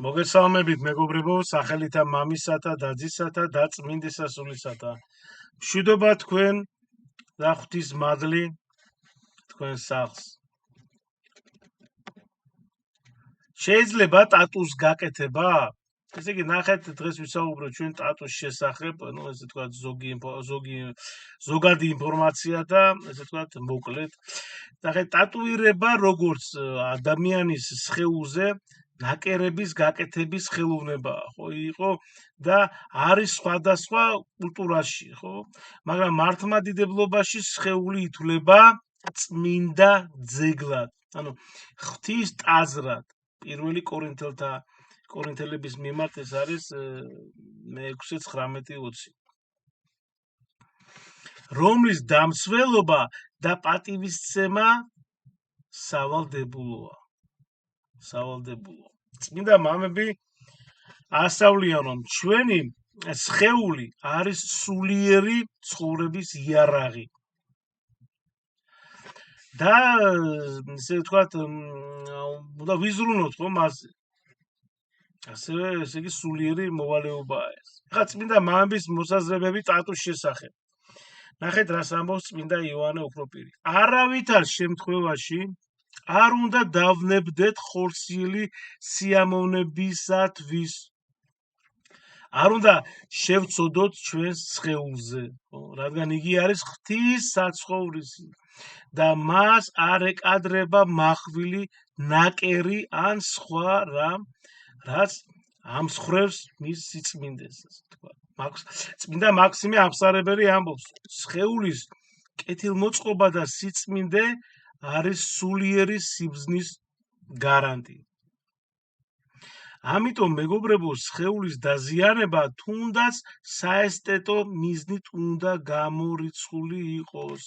მოგესალმებით მეგობრებო, სახელითა მამისათა, დadzისათა და წმინდისა სულისათა. მშვიდობა თქვენ და ღვთის მადლი თქვენ სახლს. შეიძლება ტატუს გაკეთება? ესე იგი, ნახეთ, დღეს ვისაუბროთ ჩვენ ტატუს შესახებ, ესე ვთქვათ, ზოგადი ინფორმაცია და ესე ვთქვათ, მოკლედ. ნახეთ, ტატუირება როგორც ადამიანის სხეულზე ნაკერების გაკეთების ხელოვნებაა, ხო, და არის სხვადასხვა კულტურაში, ხო? მაგრამ მართლმადიდებლობაში სხეული ითვლება წმინდა ძეგლად, ანუ ღვთის ტაძრად. პირველი კორინთელების მიმართ ეს არის 6:19-20. რომლის დამცველობა და პატივისცემა სავალდებულოა. წმინდა მამები ასავლიან, რომ ჩვენი სხეული არის სულიერი ცხოვრების იარაღი. და ესე ვთქვათ, უნდა ვიზრუნოთ ხო მასზე. ასევე ესე იგი სულიერი მოვალეობაა ეს. ახლა წმინდა მამების მოსაზრებები ტატუს შესახებ. ნახეთ, რას ამბობს წმინდა იოანე უფროპირი. არავითარ შემთხვევაში არ უნდა დავნებდეთ ხორციელი სიამოვნებისათვის. არ უნდა შევწოდოთ ჩვენს სხეულზე, რადგან იგი არის ღვთის საცხოვრისი და მას არ ეკადრება מחვილი, ნაკერი ან სხვა რამ, რაც ამსხრევს მის სიწმინდეს. წმინდა მაქსიმე ამხსარებელი ამბობს, სხეულის კეთილმოწყობა და სიწმინდე არის სულიერი სიბრძნის გარანტი. ამიტომ მეგობრებო, სხეულის დაზიანება თუნდაც საესტეტო მიზნით უნდა გამორიცხული იყოს.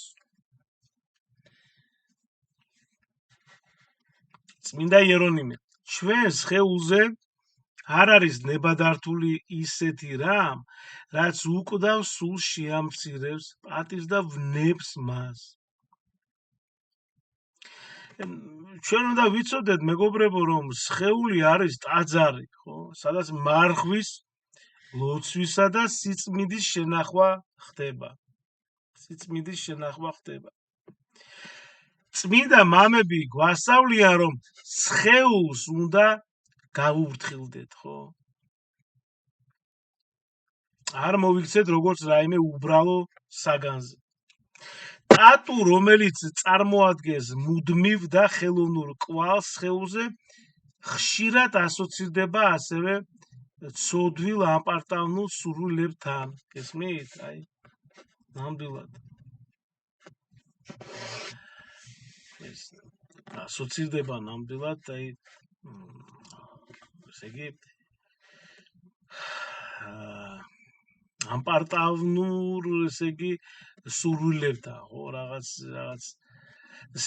წმინდა იერონიმე, ჩვენ სხეულზე არ არის ნებადართული ისეთი რამ, რაც უკვდავ სულ შეამცირებს, პატივს და ვნებს მას. ჩვენ უნდა ვიცოდეთ, მეგობრებო, რომ სხეული არის ტაძარი, ხო, სადაც მარხვის, ლოცვისა და სიწმინდის შენახვა ხდება. წმინდა მამები გვასწავლიან, რომ სხეულს უნდა გავუფრთხილდეთ, ხო? არ მოვიქცეთ როგორც რაიმე უბრალო საგანზე. ტატუ, რომელიც წარმოადგენს მუდმივ და ხელოვნურ კვალს სხეულზე, ხშირად ასოცირდება ასევე ცოდვილ ამპარტავნულ სურვილებთან. გესმით? ნამდვილად. ეს ასოცირდება ნამდვილად, ესე იგი ამპარტავნურ, ესე იგი სურვილებთან, ხო, რაღაც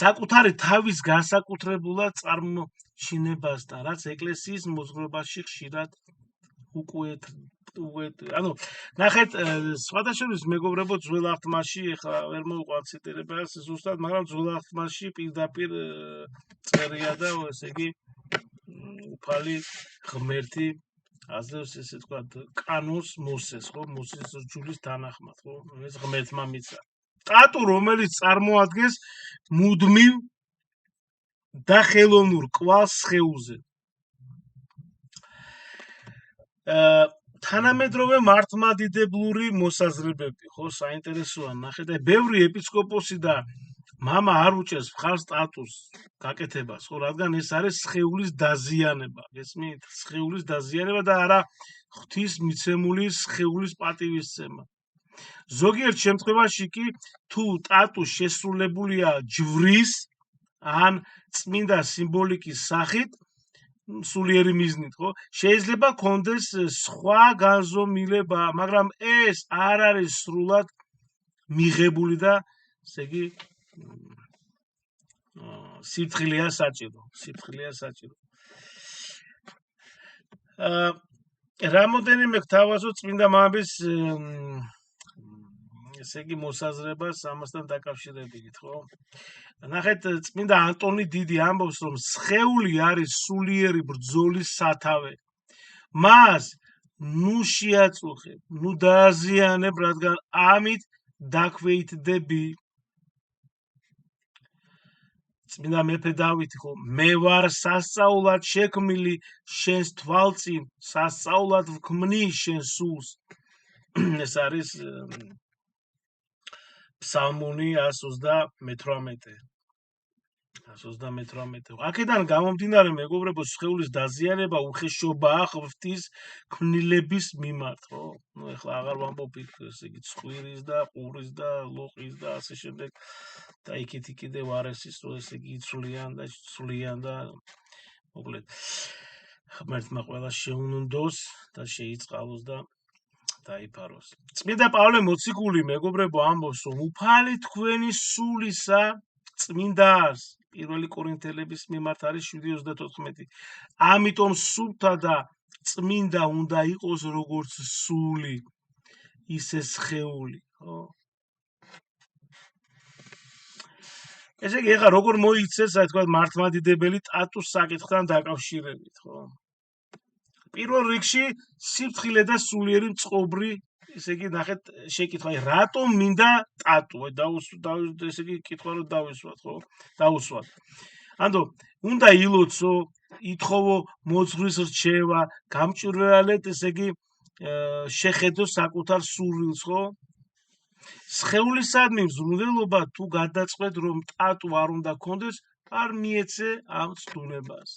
საკუთარი თავის განსაკუთრებულად წარმოჩინებასთან, რაც ეკლესიის მოძღვრებაში ხშირად ანუ ნახეთ, სხვადასხვა მეგობრებო, ძველ აღთმაში, ეხლა ვერ მოვიყვანთ ციტირებას ზუსტად, მაგრამ ძველ აღთმაში პირდაპირ წერია და ესე იგი უფალი ღმერთი აძლევს, ესე ვთქვათ, კანონს მოსეს, ხო, მოსეს რჯულის თანახმად, ხო, ეს ღმერთმა მიცა. ტატუ, რომელიც წარმოადგენს მუდმივ და ხელოვნურ კვალს სხეულზე. თანამედროვე მართლმადიდებლური მოსაზრებები, ხო, საინტერესოა, ნახეთ, ბევრი ეპისკოპოსი და მამა არ უჭერს მხარს ტატუს გაკეთებას, ხო, რადგან ეს არის სხეულის დაზიანება, გესმით? სხეულის დაზიანება და არა ღვთის მიცემული სხეულის პატივისცემა. ზოგიერთ შემთხვევაში კი თუ ტატუ შესრულებულია ჯვრის ან წმინდა სიმბოლიკის სახით, სულიერი მიზნით, ხო, შეიძლება კონდეს სხვა განზომილება, მაგრამ ეს არ არის სრულად მიღებული და ესე იგი სიფრთხილეა საჭირო. რამოდენიმე გთავაზობ წმინდა მამების ესე იგი მოსაზრებას ამასთან დაკავშირებით, ხო? ნახეთ, წმინდა ანტონი დიდი ამბობს, რომ სხეული არის სულიერი ბრძოლის სათავე. მას ნუ შეაწუხებ, ნუ დააზიანებ, რადგან ამით დაქვეითდები. წმინდა მეფე დავითი ხო, მე ვარ სასწაულად შექმნილი შენს თვალწინ, სასწაულად ვქმნი შენ სულს. ეს არის ფსალმუნი 128. 128. აქედან გამომდინარე, მეგობრებო, სხეულის დაზიანება უხეშობაა ღვთის ქმნილების მიმართ, ხო? ნუ ეხლა აღარ ვამბობ ესე იგი ცხვირის და ყურის და ლოყის და ასე შემდეგ და იქით კიდევ არესის რო ესე იგი იცვლიან და მოკლედ ღმერთმა ყველა შეუნდოს და შეიწყალოს და დაიფაროს. წმინდა პავლე მოციქული, მეგობრებო, ამბობს, რომ უფალი თქვენი სულისა წმინდას, პირველი კორინთელების მიმართ არის 7:34. ამიტომ სულთა და წმინდა უნდა იყოს როგორც სული, ისე სხეული, ხო? ესე იგი, ეხლა როგორ მოიქცეს, აი თქვა მართლმადიდებელი სტატუს საკითხთან დაკავშირებით, ხო? პირველ რიგში სიფრთხილე და სულიერი წყობრი, ესე იგი, ნახეთ შეკითხვა, აი რატომ მინდა სტატუ? ესე იგი, კითხვა რომ დავისვათ, ხო? დავუსვათ. ანუ უნდა ილოცო, ითხოვო მოძღვრის რჩევა, გამჭვირვალედ, ესე იგი, შეხედო საკუთარ სურვილს, ხო? სხეულისადმი მზრუნველობა თუ გადაწყვეტ, რომ სტატუ არ უნდა გქონდეს, არ მიეცე ამ ცდუნებას.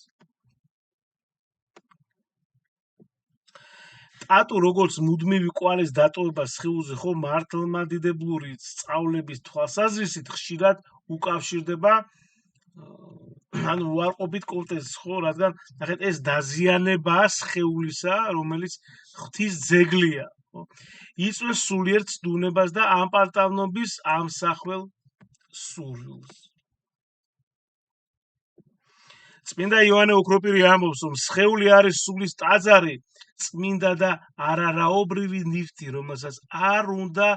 სტატუ როგორც მუდმივი კვალის დატოვება სხეულზე, ხო, მართლმადიდებლური სწავლების თვალსაზრისით ხშირად უკავშირდება ანუ უარყოფით კონტექსტს, ხო, რადგან ნახეთ ეს დაზიანებაა სხეულისა, რომელიც ღვთის ძეგლია, ხო? იწვევს სულიერ ცდუნებას და ამპარტავნობის ამსახველ სურვილს. წმინდა იოანე ოქროპირი ამბობს, რომ სხეული არის სულის ტაძარი, წმინდა და არარაობრივი ნივთი, რომელსაც არ უნდა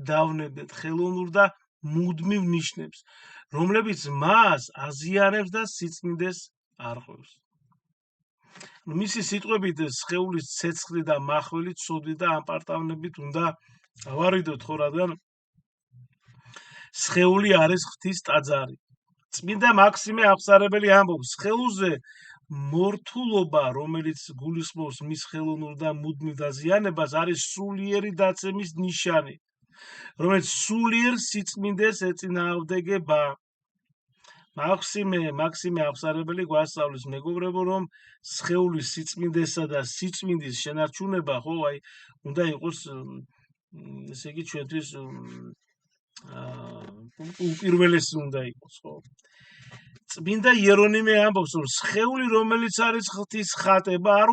დავნებდეთ ხელოვნურ და მუდმივ ნიშნებს, რომლებიც მას აზიანებს და სიწმინდეს არღვევს. მისი სიტყვებით სხეულის ცეცხლი და მახვილი ცოდვით და ამპარტავნებით უნდა ავარიდოთ, ხო, რადგან სხეული არის ღვთის ტაძარი. წმინდა მაქსიმე აღსარებელი ამბობს, სხეულზე მორთულობა, რომელიც გულისხმობს მის ხელოვნურ და მუდმივ დაზიანებას, არის სულიერი დაცემის ნიშანი, რომელიც სულიერ სიწმინდეს ეწინააღმდეგება. მაქსიმე აღსარებელი გვასწავლის, მეგობრებო, რომ სხეულის სიწმინდესა და სიწმინდის შენარჩუნება, ხო, აი, უნდა იყოს, ესე იგი, ჩვენთვის უპირველესი უნდა იყოს, ხო? წმინდა იერონიმე ამბობს, რომ სხეული, რომელიც არის ღვთის ხატება, არ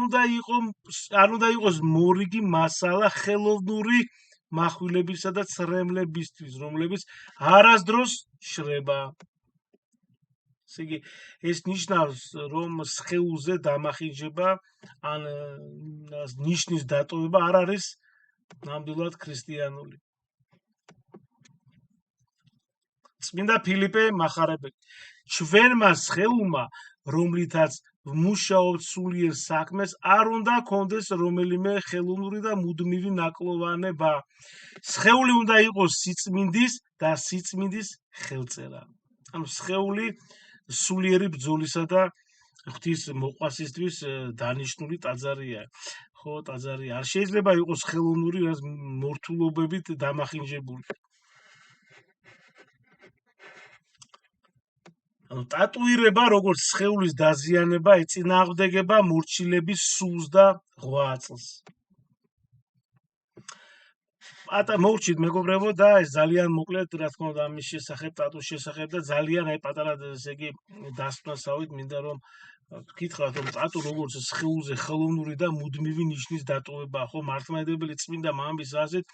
უნდა იყოს მორიგი მასალა ხელოვნური מחვილებისა და ცრემლებისთვის, რომლებიც არასდროს შრება. ესე იგი, ეს ნიშნავს, რომ სხეულზე დამახინჯება ან ნიშნის დატოვება არ არის ნამდვილად ქრისტიანული. წმინდა ფილიპე მახარებელი, ჩვენმა სხეულმა, რომლითაც ვმუშაობთ სულიერ საქმეს, არ უნდა გქონდეს რომელიმე ხელოვნური და მუდმივი ნაკლოვანება. სხეული უნდა იყოს სიწმინდის და სიწმინდის ხელწერა. ანუ სხეული სულიერი ბრძოლისა და ღვთის მოყვასისთვის დანიშნული ტაძარია. ხო, ტაძარი არ შეიძლება იყოს ხელოვნური მორთულობებით დამახინჯებული. ტატუირება, როგორც სხეულის დაზიანება, ეწინააღმდეგება მორჩილების სულს და ღვაწლს. მოვჭით, მეგობრებო, და ეს ძალიან მოკლედ, რა თქმა უნდა, ამის შესახებ, ტატუს შესახებ და ძალიან აი პატარა, ესე იგი, დასკვნასავით მინდა რომ ვკითხავთ, რომ ტატუ როგორც სხეულზე ხელოვნური და მუდმივი ნიშნის დატოვებაა, ხო, მართლმადიდებელი წმინდა მამის აზრით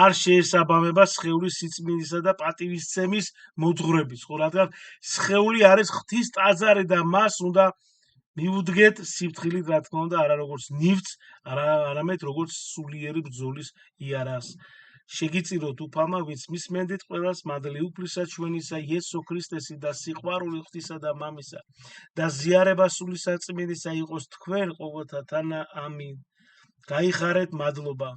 არ შეესაბამება სხეულის სიწმინდისა და პატივისცემის მოძღვრების, ხო, რადგან სხეული არის ღვთის ტაძარი და მას უნდა მივუდგეთ სიფრთხილით, რა თქმა უნდა, არა როგორც ნივთს, არამედ როგორც სულიერი ბრძოლის იარაღს. შეგიწიროთ უფალმა, ვინც მისმენდით ყველას მადლი უფლისა ჩვენისა იესო ქრისტესი და სიყვარული ღვთისა და მამისა და ზიარება სული საწმინდისა იყოს თქვენ ყოველთა თანა. ამინ. გაიხარეთ, მადლობა.